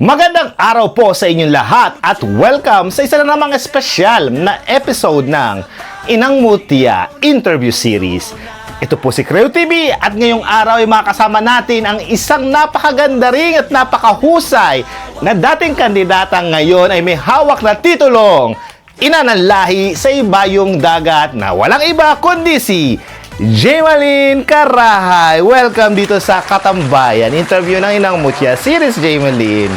Magandang araw po sa inyong lahat at welcome sa isa na namang espesyal na episode ng Inang Mutya Interview Series. Ito po si Creo TV at ngayong araw ay makasama natin ang isang napakaganda ring at napakahusay na dating kandidata ngayon ay may hawak na titulong Ina ng Lahi sa Ibayong Dagat na walang iba kundi si Jaymalyn Carahay. Welcome dito sa Katambayan. Interview ng Inang Mutya Series, Jaymalyn.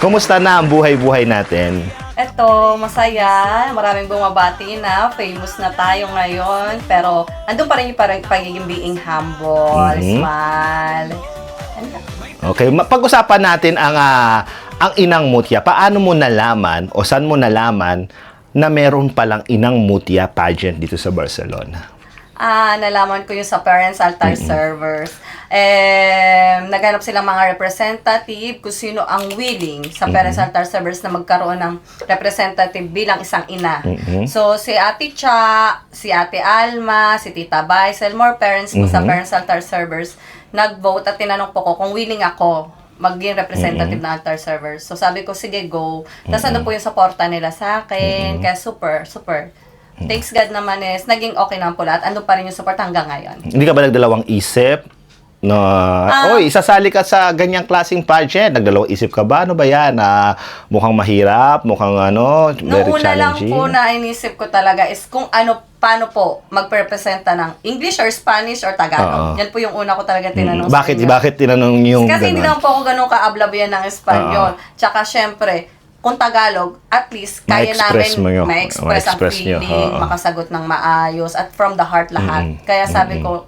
Kumusta na ang buhay-buhay natin? Eto, masaya. Maraming bumabati na. Famous na tayo ngayon. Pero, andun pa rin yung pagiging being humble, smile. Okay, pag-usapan natin ang Inang Mutya. Paano mo nalaman o saan mo nalaman na meron palang Inang Mutya pageant dito sa Barcelona? Nalaman ko yung sa Parents Altar Servers. Naghanap silang mga representative kung sino ang willing sa Parents Altar Servers na magkaroon ng representative bilang isang ina. So, si Ate Cha, si Ate Alma, si Tita Baisel, more parents po sa Parents Altar Servers, nag-vote at tinanong po ko kung willing ako maging representative ng altar servers. So, sabi ko, sige, go. Tapos ano po yung supporta nila sa akin. Kaya super. Thanks God naman naging okay naman po lahat. Ando pa rin yung support hanggang ngayon. Hindi ka ba nagdalawang isip? No, oy, isasali ka sa ganyang klaseng pageant. Nagdalawang isip ka ba? Ano ba yan? Mukhang mahirap, mukhang very Noong una lang challenging. po na inisip ko talaga is kung paano po magprepresenta ng English or Spanish or Tagalog. Yan po yung una ko talaga tinanong sa inyo. Bakit tinanong yung Kasi hindi ganon? naman po ako ganun ka-ablabian ng Espanyol. Tsaka syempre, kung Tagalog, at least kaya Ma-express mo namin yun. ma-express ang Ma-express nyo. feeling, makasagot ng maayos, at from the heart lahat. Kaya sabi ko,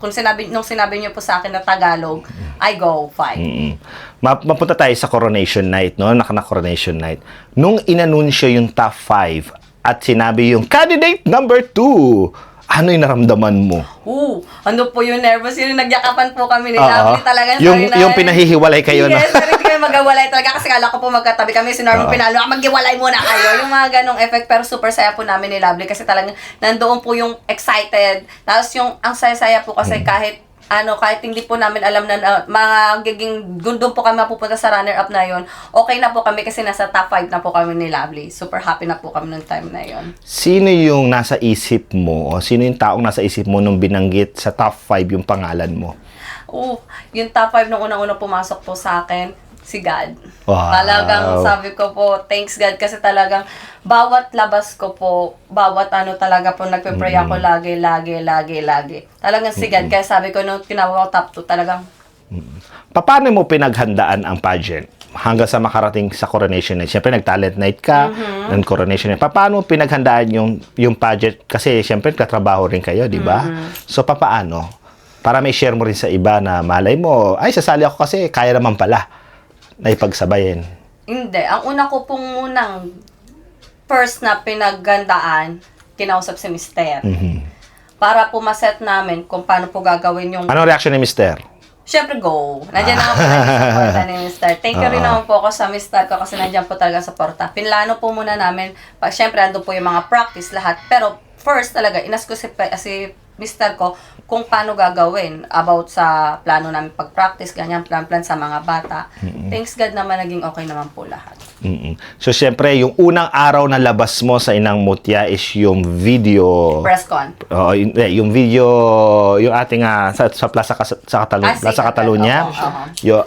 nung sinabi niyo po sa akin na Tagalog, I go, fine. Mapunta tayo sa coronation night, no? Coronation night. Nung inanunsyo yung top 5 at sinabi yung candidate number 2, ano yung naramdaman mo? Ano po yung nervous, yung nagyakapan po kami ni Lovely talaga. Yung pinahihiwalay kayo yes, na. Yes, hindi kayo magawalay talaga kasi kala ko po magkatabi kami. Si Norman pinalo, maghiwalay muna kayo. Yung mga ganong effect, pero super saya po namin ni Lovely kasi talagang nandoon po yung excited. Tapos yung ang saya-saya po kasi kahit hindi po namin alam na magiging doon po kami mapupunta sa runner-up na yon. Okay na po kami kasi nasa top 5 na po kami ni Lovely. Super happy na po kami noong time na yon. Sino yung nasa isip mo o sino yung taong nasa isip mo nung binanggit sa top 5 yung pangalan mo? Yung top 5 nung unang-unang pumasok po sa akin, si God. Wow. Talagang sabi ko po, thanks God kasi talagang bawat labas ko po, bawat talaga po nagpe-pray ako lagi. Talagang si God. Kaya sabi ko nung tinawag ko top 2 talagang. Paano mo pinaghandaan ang pageant hanggang sa makarating sa coronation night? Siyempre nag-talent night ka, ng coronation night. Paano mo pinaghandaan yung pageant? Kasi siyempre katrabaho rin kayo, di ba? So paano? Para may share mo rin sa iba na malay mo, ay sasali ako kasi kaya naman pala na ipagsabayin. Hindi. Ang una ko pong munang first na pinaghandaan, kinausap si Mister. Para po maset namin kung paano po gagawin yung. Anong reaction ni Mister? Siyempre, go. Nandiyan na po supporta ni Mister. Thank you rin naman po ako sa Mister ko kasi nandiyan po talaga supporta. Pinlano po muna namin. Siyempre, ando po yung mga practice lahat. Pero first talaga, inas ko si Mister ko kung paano gagawin about sa plano namin pag-practice, ganyan, plan sa mga bata. Thanks God naman, naging okay naman po lahat. So, siyempre, yung unang araw na labas mo sa Inang Mutya is yung video. Press con. Yung video, yung ating sa Plaza Catalunya.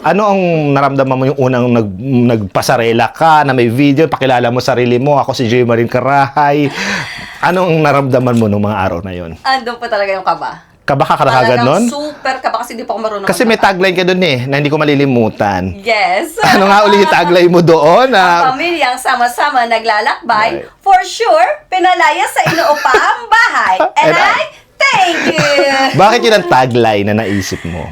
Ano ang naramdaman mo yung unang nagpasarela ka na may video, pakilala mo sarili mo, ako si Jaymalyn Carahay. Anong naramdaman mo nung mga araw na yon? Andun po talaga yung kaba. Kaba ka karagad nun? Super kaba kasi di pa ako marunong. Kasi may tagline ka dun na hindi ko malilimutan. Yes. Ano nga uli yung tagline mo doon? Ang pamilyang sama-sama naglalakbay, for sure, pinalaya sa inuupang bahay. And I thank you! Bakit yun ang tagline na naisip mo?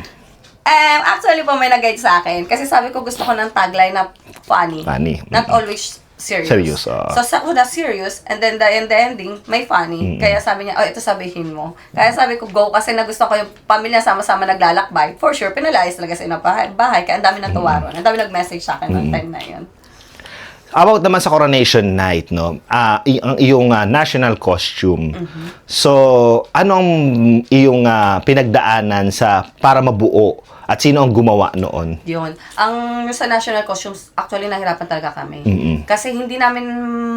Actually po may nag-guide sa akin. Kasi sabi ko gusto ko ng tagline na funny. Funny. Not always serious. Serious, So, sa una serious, and then in the ending, may funny. Kaya sabi niya, ito sabihin mo. Kaya sabi ko, go, kasi nagusto ko yung pamilya sama-sama naglalakbay. For sure, pinalayas talaga sa bahay. Kaya ang dami ng tuwaron. Ang dami nag-message sa akin noong time na yun. About naman sa coronation night, no? Ang iyong national costume. So, anong iyong pinagdaanan para mabuo At sino ang gumawa noon? Yun. Yung sa national costumes, actually nahirapan talaga kami. Kasi hindi namin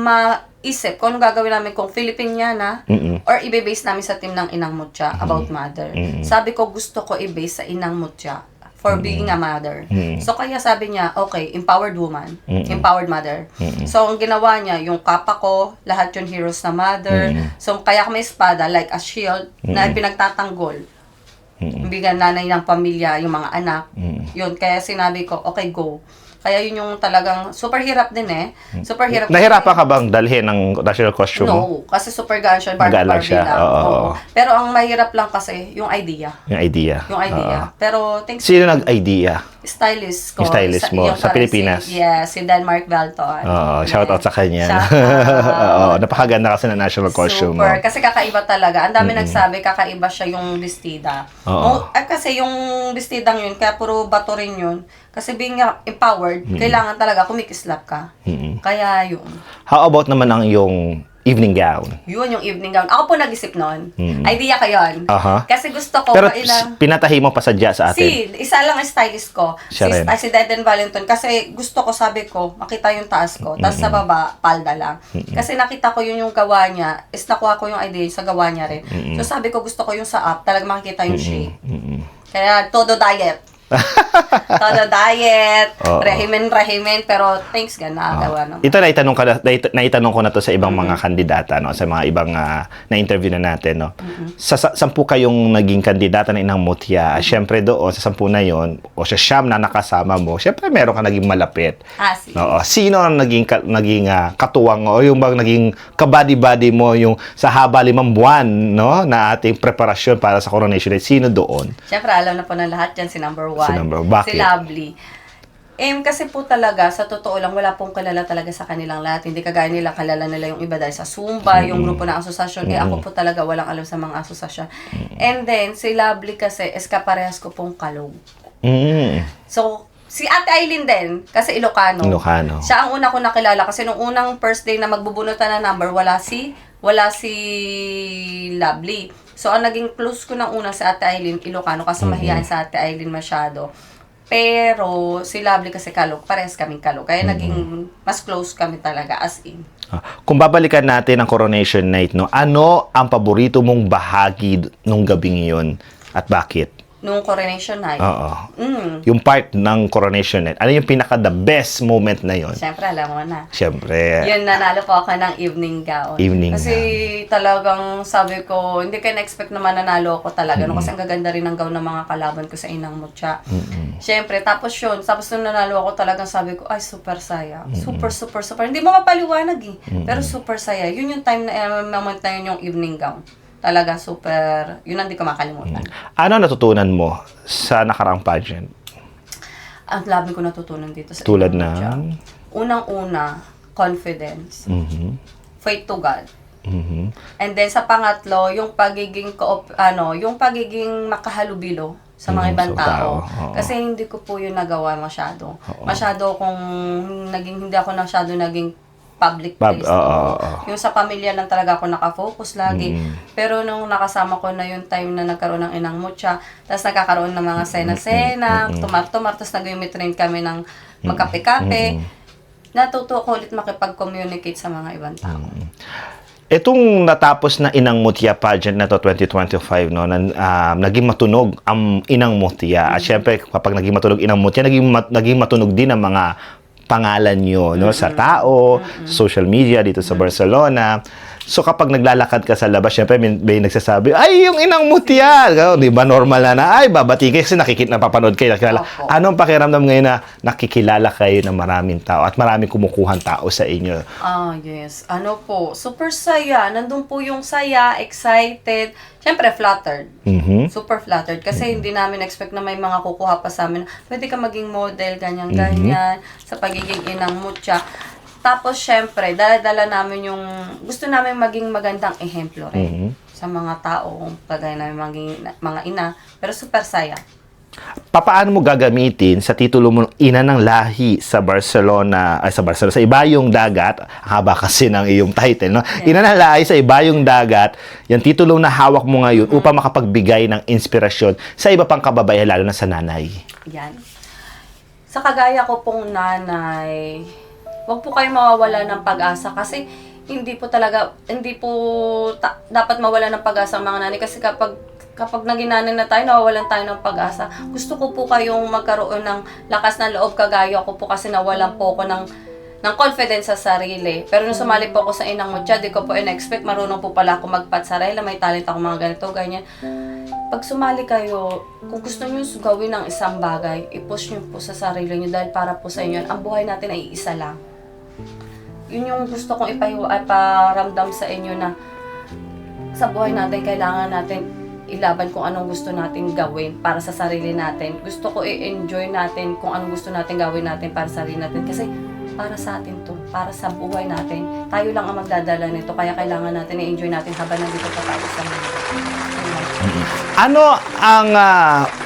maisip kung anong gagawin namin kung Filipiniana or ibe-base namin sa team ng Inang Mutya about mother. Sabi ko, gusto ko i-base sa Inang Mutya for being a mother. So kaya sabi niya, okay, empowered woman, empowered mother. So ang ginawa niya, yung kapa ko, lahat yung heroes na mother. So kaya may espada like a shield na pinagtatanggol. Bigyan nanay ng pamilya, yung mga anak. Yun, kaya sinabi ko, okay, go. Kaya yun yung talagang super hirap din eh. Super hirap. Nahirapan ka bang dalhin ng national costume mo? No, kasi super gaan siya, Barbie Gaan lang siya, lang. oo. Oo. Pero ang mahirap lang kasi yung idea. Yung idea. Yung idea. Pero thanks Sino nag-idea? stylist ko. Yung stylist mo yung sa parang Pilipinas? Si Denmark Valton. Oo, shout out sa kanya. Shout out. Oo, napakaganda kasi ng national costume mo. Super. Kasi kakaiba talaga. Ang dami nagsabi, kakaiba siya yung bestida. Oo. Kasi yung bestidang yun, kaya puro bato rin yun. Kasi being empowered, kailangan talaga kumikislap ka. Kaya yun. How about naman ang iyong evening gown? Yun yung evening gown. Ako po nag-isip nun. Idea ko yun. Aha. Kasi gusto ko, Pero pinatahi mo pa sadya sa atin. isa lang ang stylist ko. Siya rin. Si Deden Valenton. Kasi gusto ko, sabi ko, makita yung taas ko. Tapos sa baba, palda lang. Kasi nakita ko yun yung gawa niya. Is nakuha ko yung idea sa gawa niya rin. So sabi ko, gusto ko yung sa up. Talaga makikita yung shape. Kaya todo diet. Todo diet, Oo. rehimen, pero thanks ka, nakagawa naman. Ito naitanong ko na to sa ibang mga kandidata, no, sa mga ibang na-interview na natin, no. Sa 10 kayong naging kandidata na Inang Mutya, syempre doon sa 10 na yon o sa siyam na nakasama mo, syempre meron ka naging malapit. Sige. Oo. Sino ang naging katuwang o yung bang naging kabady-body mo yung sa haba 5 buwan, no, na ating preparasyon para sa coronation night? Sino doon? Siyempre, alam na po ng lahat yan, si number 1. Bakit? Si Lovely. Kasi po talaga, sa totoo lang, wala pong kilala talaga sa kanilang lahat. Hindi kagaya nila, kalala nila yung iba dahil sa Zumba, yung grupo ng asosasyon. Ako po talaga walang alam sa mga asosasyon. And then, si Lovely kasi, parehas ko pong kalog. So, si Ate Aileen din, kasi Ilocano. Siya ang una ko nakilala kasi nung unang first day na magbubunutan na number, wala si Lovely. So, ang naging close ko ng una sa Ate Aileen, Ilocano, kasi mahihain sa Ate Aileen masyado. Pero, si Lovely kasi kalog, parehas kaming kalog. Kaya naging mas close kami talaga, as in. Kung babalikan natin ang coronation night, no, ano ang paborito mong bahagi nung gabing yun at bakit? Nung coronation night. Oo. Yung part ng coronation night. Ano yung pinaka-the best moment na yun? Siyempre, alam mo na. Siyempre. Yun, nanalo po ako ng evening gown. Kasi talagang sabi ko, hindi kayo na-expect na mananalo ako talaga. No? Kasi ang gaganda rin ng gown ng mga kalaban ko sa Inang Mutya. Siyempre, tapos nung nanalo ako talagang sabi ko, ay, super saya. Super. Hindi mo mapaliwanag eh. Pero super saya. Yun yung time na moment na yun yung evening gown. Talaga super, yun ang di ko makalimutan. Ano natutunan mo sa nakaraang pageant? Ang dami ko natutunan dito sa Tulad Inang Mutya. ng? Unang-una, confidence. Faith to God. And then sa pangatlo, yung pagiging makahalubilo sa mga ibang tao. Kasi hindi ko po yun nagawa masyado. Masyado hindi ako naging public place. Yung sa pamilya lang talaga ako nakafocus lagi. Pero nung nakasama ko na yung time na nagkaroon ng Inang Mutya, tapos nagkakaroon ng mga sena-sena, tumar-tumar, tapos nag-train kami ng magkape-kape, natuto ko ulit makipag-communicate sa mga ibang tao. Itong natapos na Inang Mutya pageant na to 2025, no, naging matunog ang Inang Mutya. At syempre, kapag naging matunog Inang Mutya, naging matunog din ang mga pangalan nyo, no, sa tao, social media dito sa Barcelona. So kapag naglalakad ka sa labas, syempre may nagsasabi, ay, yung Inang Mutya, di ba normal na, ay, babati kayo kasi napapanood kayo, nakilala. Anong pakiramdam ngayon na nakikilala kayo ng maraming tao at maraming kumukuhang tao sa inyo? Yes. Super saya. Nandun po yung saya, excited, syempre flattered. Super flattered. Kasi hindi namin expect na may mga kukuha pa sa amin. Pwede ka maging model, ganyan-ganyan, sa pagiging Inang Mutya. Tapos, syempre, dala-dala namin gusto namin maging magandang ehemplo rin sa mga tao, kagaya namin maging mga ina. Pero super saya. papaano mo gagamitin sa titulo mo ina ng lahi sa Barcelona, sa Ibayong Dagat, haba kasi ng iyong title, no? Ina ng lahi sa Ibayong Dagat, yung titulo na hawak mo ngayon upang makapagbigay ng inspirasyon sa iba pang kababayan, lalo na sa nanay. Yan. Sa kagaya ko pong nanay, huwag po kayo mawawala ng pag-asa kasi hindi po dapat mawala ng pag-asa ang mga nanay kasi kapag naging nanay na tayo, nawawalan tayo ng pag-asa. Gusto ko po kayong magkaroon ng lakas ng loob kagaya ko po kasi nawalan po ako ng confidence sa sarili. Pero nung sumali po ako sa Inang Mutya, di ko po in-expect, marunong po pala ako magpatsarela, may talent ako mga ganito, ganyan. Pag sumali kayo, kung gusto nyo gawin ng isang bagay, i-push nyo po sa sarili nyo dahil para po sa inyo, ang buhay natin ay isa lang. Yun yung gusto kong iparamdam sa inyo na sa buhay natin, kailangan natin ilaban kung anong gusto natin gawin para sa sarili natin. Gusto ko i-enjoy natin kung anong gusto natin gawin natin para sa sarili natin. Kasi para sa atin to, para sa buhay natin. Tayo lang ang magdadala nito, kaya kailangan natin i-enjoy natin habang nandito pa tayo sa mundo. Ano ang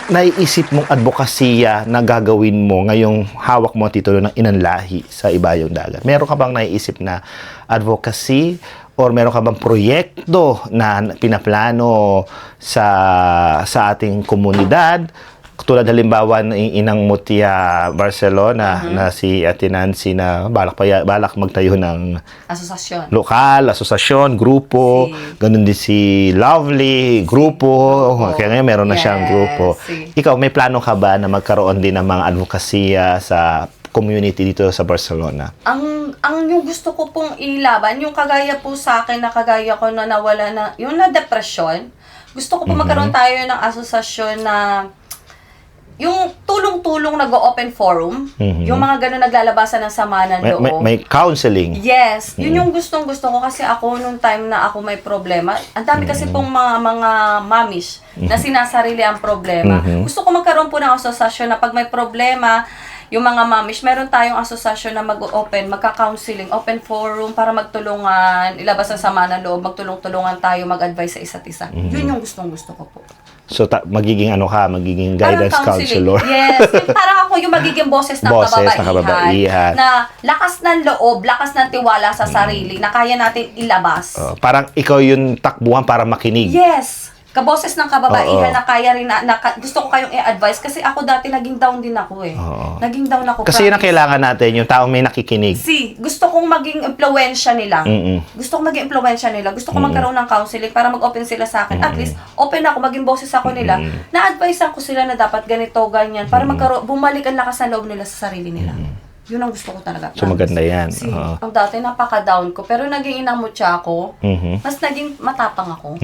naiisip mong advokasya na gagawin mo ngayong hawak mo ang titulo ng Inang Lahi sa Ibayong Dagat? Meron ka bang naiisip na advocacy or meron ka bang proyekto na pinaplano sa ating komunidad? Tulad halimbawa ng Inang Mutya Barcelona na si Ate Nancy na balak magtayo ng Asosasyon. Lokal, asosasyon, grupo, ganun din si Lovely, grupo. Kaya ngayon meron na siyang grupo. Ikaw, may plano ka ba na magkaroon din ng mga advokasya sa community dito sa Barcelona? Ang yung gusto ko pong ilaban, yung kagaya po sa akin na kagaya ko na nawala na, yung na depression, gusto ko po magkaroon tayo ng asosasyon na yung tulong-tulong nag-open forum, yung mga ganun naglalabasan ng sama ng loob. May counseling. Yes, yun yung gustong-gusto ko kasi ako nung time na ako may problema, ang dami kasi pong mga mamish na sinasarili ang problema. Gusto ko magkaroon po ng asosasyon na pag may problema, yung mga mamish, meron tayong asosasyon na magka-counseling, open forum para magtulungan, ilabas ang sama ng loob, magtulong-tulungan tayo, mag-advise sa isa't isa. Yun yung gustong-gusto ko po. So, magiging guidance counselor. Yes. Parang ako yung magiging boses ng kababaihan. Na lakas ng loob, lakas ng tiwala sa sarili, na kaya natin ilabas. Parang ikaw yung takbuhan para makinig. Yes. Kaboses ng kababaihan na kaya rin gusto ko kayong i-advise kasi ako dati naging down din ako eh. Naging down ako. Kasi yun ang kailangan natin, yung taong may nakikinig. Gusto kong maging impluwensya nila. Gusto kong maging impluwensya nila. Gusto kong magkaroon ng counseling para mag-open sila sa akin. At least, open ako, maging boses ako nila. Na-advise ko sila na dapat ganito, ganyan. Para bumalik ang lakas ng loob nila sa sarili nila. Yun ang gusto ko talaga. So, maganda yan. Ang dati, napaka-down ko. Pero naging Inang Mutya ako, mas naging matapang ako.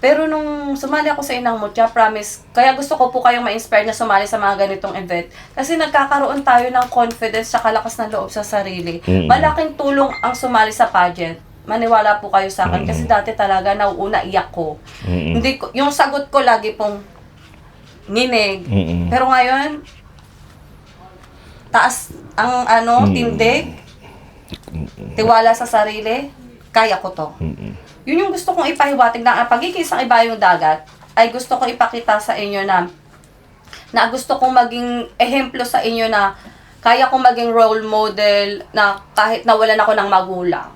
Pero nung sumali ako sa Inang Mutya, promise, kaya gusto ko po kayong ma-inspire na sumali sa mga ganitong event. Kasi nagkakaroon tayo ng confidence sa kalakas ng loob sa sarili. Malaking tulong ang sumali sa pageant. Maniwala po kayo sa akin. Kasi dati talaga nauuna iyak ko. Hindi ko. Yung sagot ko lagi pong nginig. Pero ngayon, taas ang tindig, tiwala sa sarili, kaya ko to. Yun yung gusto kong ipahiwatig na pagiging isang Ibayong Dagat ay gusto kong ipakita sa inyo na gusto kong maging ehemplo sa inyo na kaya kong maging role model na kahit nawalan ako ng magulang.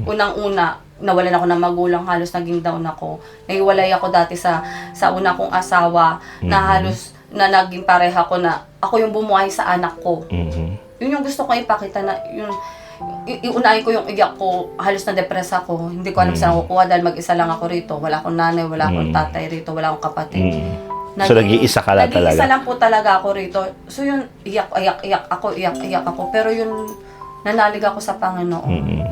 Unang-una, nawalan ako ng magulang, halos naging down ako. Nahiwalay ako dati sa una kong asawa na halos na naging pareha ko na ako yung bumuhay sa anak ko. Yun yung gusto kong ipakita na iunahin ko yung iyak ko, halos na depress ako. Hindi ko alam saan ako kukuha dahil mag-isa lang ako rito. Wala akong nanay, wala akong tatay rito, wala akong kapatid. So, nag-iisa ka lang talaga? Nag-iisa lang po talaga ako rito. So, yun, iyak ako. Pero yun, nanalig ako sa Panginoon.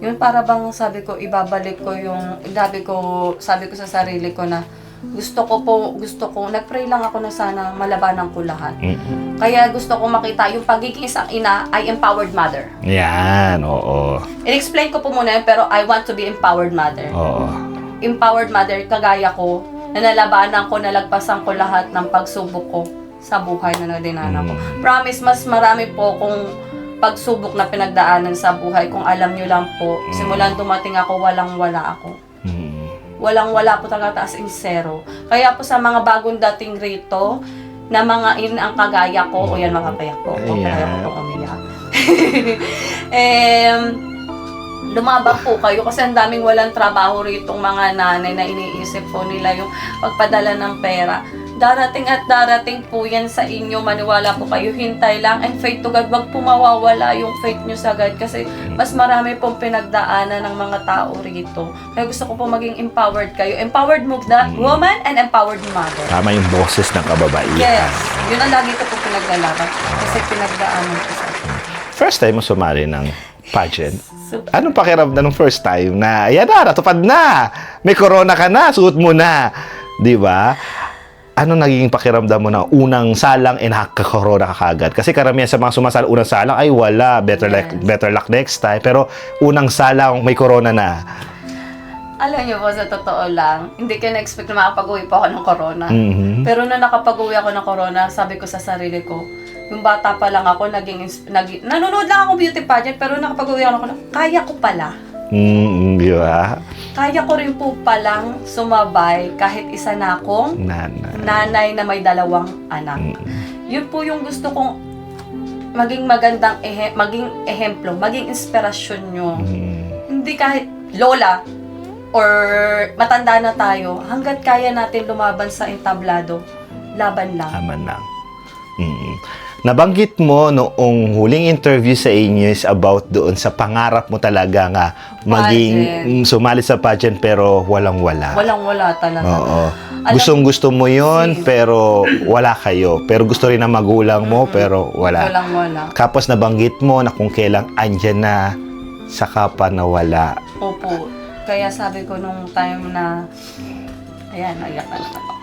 Yun, para bang sabi ko, ibabalik ko yung, sabi ko sa sarili ko na, gusto ko, nag-pray lang ako na sana malabanan ko lahat. Kaya gusto ko makita yung pagiging isang ina ay empowered mother. Yan, oo. I-explain ko po muna yun, pero I want to be empowered mother. Oo. Empowered mother, kagaya ko, na nalabanan ko, nalagpasan ko lahat ng pagsubok ko sa buhay na nagdinaanan ko. Promise, mas marami po kung pagsubok na pinagdaanan sa buhay. Kung alam nyo lang po, simulan dumating ako, walang-wala ako. Walang-wala po talaga, as in zero. Kaya po sa mga bagong dating rito, na mga ang kagaya ko, o yan, mapapayak po. O kaya ko pong umiyak. Lumabang po kayo kasi ang daming walang trabaho rito mga nanay na iniisip po nila yung pagpadala ng pera. Darating at darating po yan sa inyo, maniwala po kayo, hintay lang, and faith to God, wag po mawawala yung faith nyo sa God kasi mas marami pong pinagdaanan ng mga tao rito. Kaya gusto ko po maging empowered kayo. Empowered woman and empowered mother. Tama yung boses ng kababaihan. Yes, yun ang lagi ko po pinaglalaban kasi pinagdaanan ko sa First time mo sumali ng pageant? Anong pakiramdam ng first time na, ayan na, natupad na, may corona ka na, suot mo na, di ba? Ano naging pakiramdam mo na unang salang nakaka-corona ka kagad? Kasi karamihan sa mga sumasali unang salang ay wala, better luck next time. Pero unang salang may corona na. Alam niyo po, sa totoo lang, hindi ko na-expect na makapag-uwi po ako ng corona. Pero nung nakapag-uwi ako ng corona, sabi ko sa sarili ko, yung bata pa lang ako, nanonood lang ako beauty pageant, pero nakapag-uwi ako ng corona, kaya ko pala. Di ba? Kaya ko rin po palang sumabay kahit isa na akong nanay na may 2 anak. Yun po yung gusto kong maging magandang maging ehemplo, maging inspirasyon nyo. Hindi kahit lola or matanda na tayo, hanggat kaya natin lumaban sa entablado, laban lang. Laban lang. Nabanggit mo noong huling interview sa inyo is about doon sa pangarap mo talaga nga maging sumali sa pageant pero walang-wala. Walang-wala talaga. Oo. Gustong-gusto mo yon pero wala kayo. Pero gusto rin ng magulang mo pero wala. Walang-wala. Tapos nabanggit mo na kung kailang andyan na, saka pa nawala. Opo. Kaya sabi ko nung time na, ayan, naiyak na naman ako.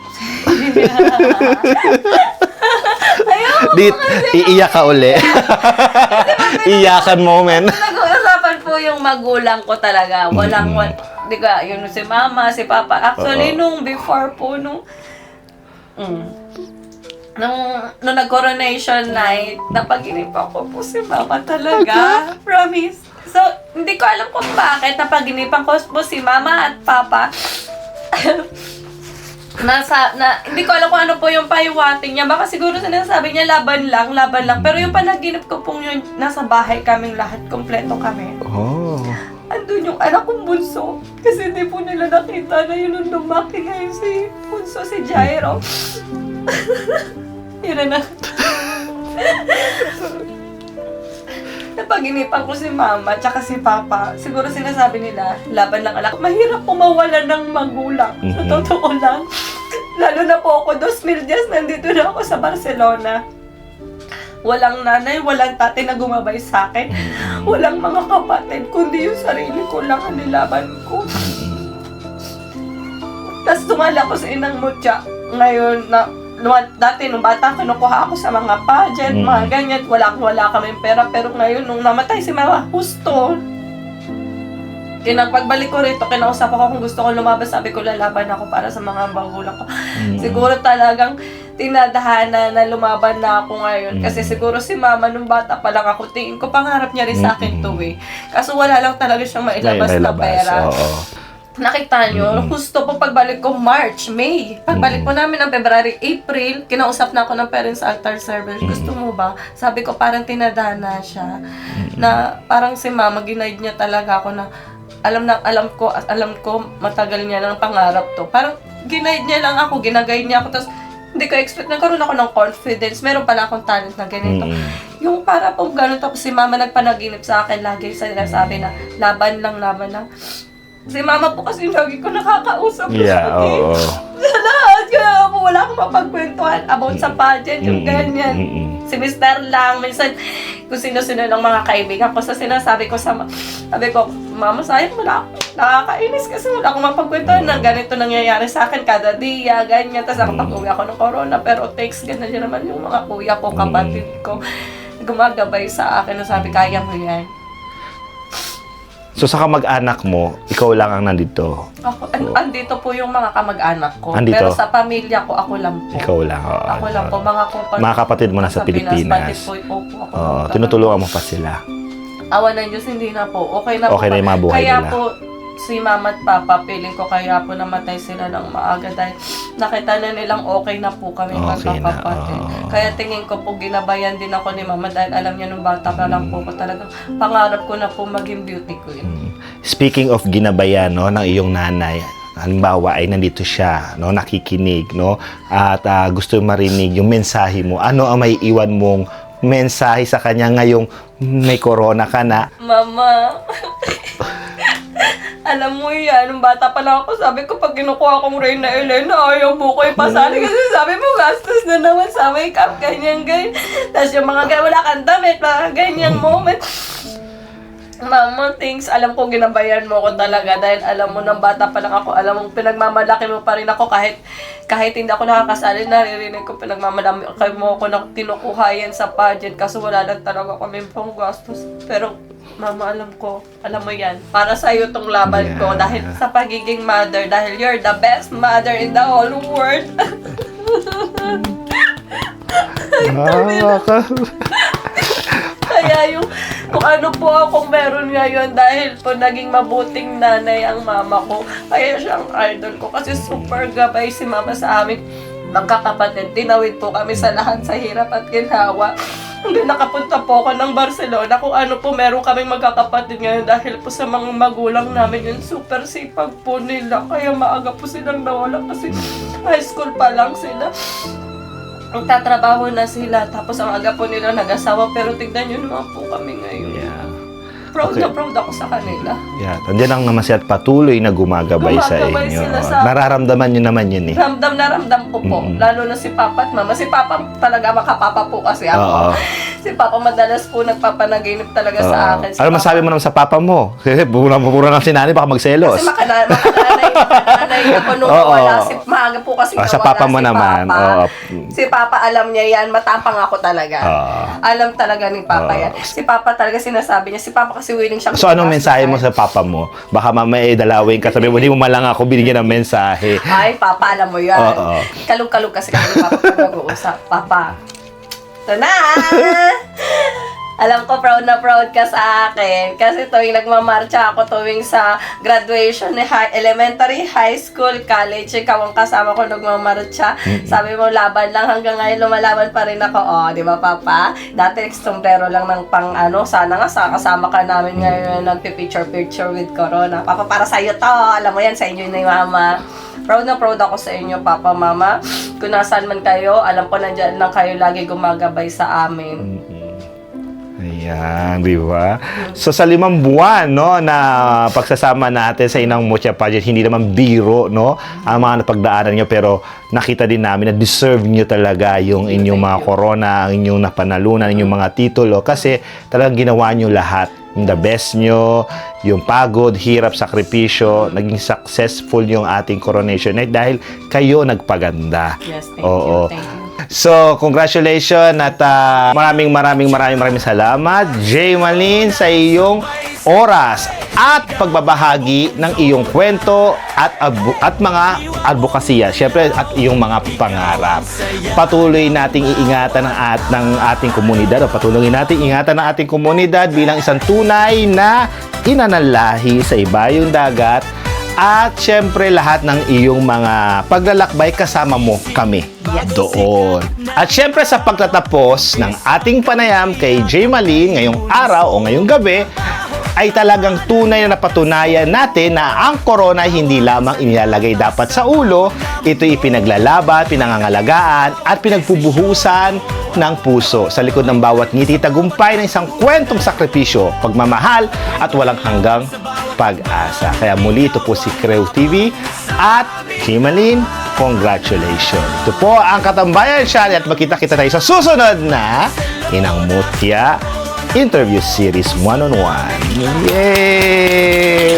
Iiyak ka uli. Iyakan moment. Nag-uusapan po yung magulang ko talaga. Di ka, yun si mama, si papa. Actually, nung before po, nung nag-coronation night, napaginip ako po si mama talaga. Promise. So, hindi ko alam kung bakit napaginipan ko po si mama at papa. Hindi ko alam kung ano po yung pahiwating niya. Baka siguro sinasabi niya laban lang. Pero yung panaginip ko pong yun, nasa bahay kaming lahat, kompleto kami. Oh. Andun yung anak kong bunso. Kasi hindi po nila nakita na yun nung lumaki ngayon si bunso, si Jairo. Yun na. Napaginipan ko si mama tsaka si papa. Siguro sinasabi nila, laban lang anak. Mahirap po mawalan ng magulang. Sa totoo lang. Lalo na po ako, 2010, nandito na ako sa Barcelona. Walang nanay, walang tatay na gumabay sa akin. Walang mga kapatid, kundi yung sarili ko lang ang nilaban ko. Tapos tumala ko sa Inang Mutya. Ngayon na dati nung bata, kinukuha ako sa mga pageant, mga ganyan, wala kami pera. Pero ngayon, nung namatay si mama, husto. Pagbalik ko rito, kinausap ako kung gusto ko lumabas, sabi ko lalaban ako para sa mga magulang ko. Siguro talagang tinadhana na lumaban na ako ngayon. Kasi siguro si mama nung bata pa lang ako, tingin ko pangarap niya rin sa akin to eh. Kaso wala lang talaga siyang mailabas na pera. Nakita nyo, gusto po pagbalik ko March, May. Pagbalik po namin ng February, April, kinausap na ako ng parents altar service. Gusto mo ba? Sabi ko parang tinadhana siya. Na parang si mama, ginaid niya talaga ako na alam ko matagal niya lang pangarap to. Parang ginaid niya lang ako, ginagay niya ako. Tapos hindi ko expect, nagkaroon ako ng confidence. Meron pala akong talent na ganito. Yung para pong gano'n. Tapos si mama nagpanaginip sa akin. Lagi sinasabi na laban lang. Si mama po kasi lagi ko nakakausap ko sa akin. Sa lahat, kaya po wala akong mapagkwentuhan about sa pageant, yung ganyan. Si Mr. lang, minsan kung sino-sino ng mga kaibigan ko, sa sinasabi ko sabi ko, mama, sayang wala ako. Nakakainis kasi wala akong mapagkwentuhan na ganito nangyayari sa akin kada dia, ganyan. Tapos nakapag-uwi ako ng corona, pero thanks, ganyan naman yung mga kuya ko, kapatid ko, gumagabay sa akin, sabi, kaya mo yan. So sa kamag-anak mo, ikaw lang ang nandito? Andito po yung mga kamag-anak ko. Andito? Pero sa pamilya ko, ako lang po. Ikaw lang. Ako lang po. Mga kapatid mo nasa Pilipinas. Po, opo, tinutulungan mo pa sila. Awa ng Diyos, hindi na po. Okay na yung mga buhay Kaya nila. po, si mama at papa, feeling ko kaya po namatay sila ng maaga dahil nakita na nilang okay na po kami Okay na, magkakapatid. oo. Kaya tingin ko po ginabayan din ako ni mama dahil alam niya nung bata pa lang po ko talagang pangarap ko na po maging beauty queen. Speaking of ginabayan, no, ng iyong nanay, halimbawa ay nandito siya, no, nakikinig, no, at gusto marinig yung mensahe mo. Ano ang may iwan mong mensahe sa kanya ngayong may corona ka na? Mama, alam mo yan, nung bata pa lang ako, sabi ko pag kinukuha kong Reyna Elena, ayaw mo ko ipasali kasi sabi mo gastos na naman sa makeup, ganyan. Tapos yung mga ganyan, wala kang damit, mga ganyang moment. Mama, thanks. Alam ko ginabayan mo ko talaga dahil alam mo nang bata pa lang ako, alam mo pinagmamalaki mo pa rin ako kahit hindi ako nakakasali, naririnig ko pinagmamalaki mo ako na kinukuha yan sa pageant kasi wala lang talaga kami pang gastos. Pero mama, alam ko, alam mo yan, para sa'yo tong laban ko dahil sa pagiging mother, dahil you're the best mother in the whole world. Kaya yung kung ano po akong meron ngayon dahil po naging mabuting nanay ang mama ko. Kaya siya ang idol ko kasi super gabay si mama sa amin. Magkakapatid, tinawid po kami sa lahat sa hirap at ginhawa. Hanggang nakapunta po ako ng Barcelona kung ano po meron kaming magkakapatid ngayon dahil po sa mga magulang namin yun. Super sipag po nila. Kaya maaga po silang nawala kasi high school pa lang sila. Magtatrabaho na sila, tapos ang aga po nila nag-asawa, pero tignan nyo naman po kami ngayon. Yeah. Proud Okay. na proud ako sa kanila. Yeah, nandiyan lang naman siya at patuloy na gumagabay sa Gumagabay inyo. sila sa- Nararamdaman niyo naman yun eh. Ramdam na ramdam ko po, lalo na si Papa at Mama. Si Papa talaga makapapa po kasi ako. Oo. Si Papa madalas po nagpapanaginip talaga sa Oo. akin. Si Ano Papa- masabi mo naman sa papa mo? Kasi pura ng sinani, baka magselos. Kasi makananay ako nung Oo. wala si maaga po kasi Sa nawala papa mo si naman. Papa. Oo. Si Papa alam niya yan, matapang ako talaga. Oo. Alam talaga ni Papa Oo. yan. Si Papa talaga sinasabi niya, si Papa kasi willing siyang So, anong gumastos mensahe mo kahit- sa papa mo? Baka mamaya dalawin ka, sabi mo, hindi mo malang ako binigyan ng mensahe. Ay, Papa, alam mo yan. Oo. Kalug-kalug kasi kami ni Papa pag nag-uusap. Papa, ito na! Alam ko, proud na proud ka sa akin. Kasi tuwing nagmamarcha ako, tuwing sa graduation ni elementary, high school, college, ikaw ang kasama ko nagmamarcha. Sabi mo, laban lang hanggang ngayon, lumalaban pa rin ako. Oh, di ba, Papa? Dati, sombrero lang ng pang ano. Sana nga, kasama ka namin ngayon, nagpipicture-picture with Corona. Papa, para sa'yo to. Alam mo yan, sa inyo ni Mama. Proud na proud ako sa inyo, Papa, Mama. Kung nasaan man kayo, alam ko nandyan lang kayo lagi gumagabay sa amin. Ayan, di ba? So, sa 5 buwan, no, na pagsasama natin sa Inang Mutia Pageant, hindi naman biro, no, ang mga napagdaanan nyo, pero nakita din namin na deserve nyo talaga yung inyong mga corona, ang inyong napanalunan, inyong mga titulo, kasi talagang ginawa nyo lahat. Yung the best nyo, yung pagod, hirap, sakripisyo, naging successful yung ating coronation night dahil kayo nagpaganda. Yes, thank Oo. you, thank you. So, congratulations at maraming salamat, Jay Malin, sa iyong oras at pagbabahagi ng iyong kwento at mga advokasya, syempre, at iyong mga pangarap. Patuloy nating iingatan ng ating komunidad, o patuloy nating ingatan ng ating komunidad bilang isang tunay na ina ng lahi sa ibayong dagat. At syempre lahat ng iyong mga paglalakbay kasama mo kami doon. At syempre sa pagtatapos ng ating panayam kay Jay Malin ngayong araw o ngayong gabi, ay talagang tunay na napatunayan natin na ang corona hindi lamang inilalagay dapat sa ulo, ito'y ipinaglalaban, pinangangalagaan at pinagpubuhusan ng puso. Sa likod ng bawat ngiti, tagumpay ng isang kwentong sakripisyo, pagmamahal at walang hanggang pag-asa. Kaya muli, ito po si Creu TV at Himalin, congratulations. Ito po ang Katambayan Channel at makita-kita tayo sa susunod na Inang Mutia Interview Series 1-on-1. Yay!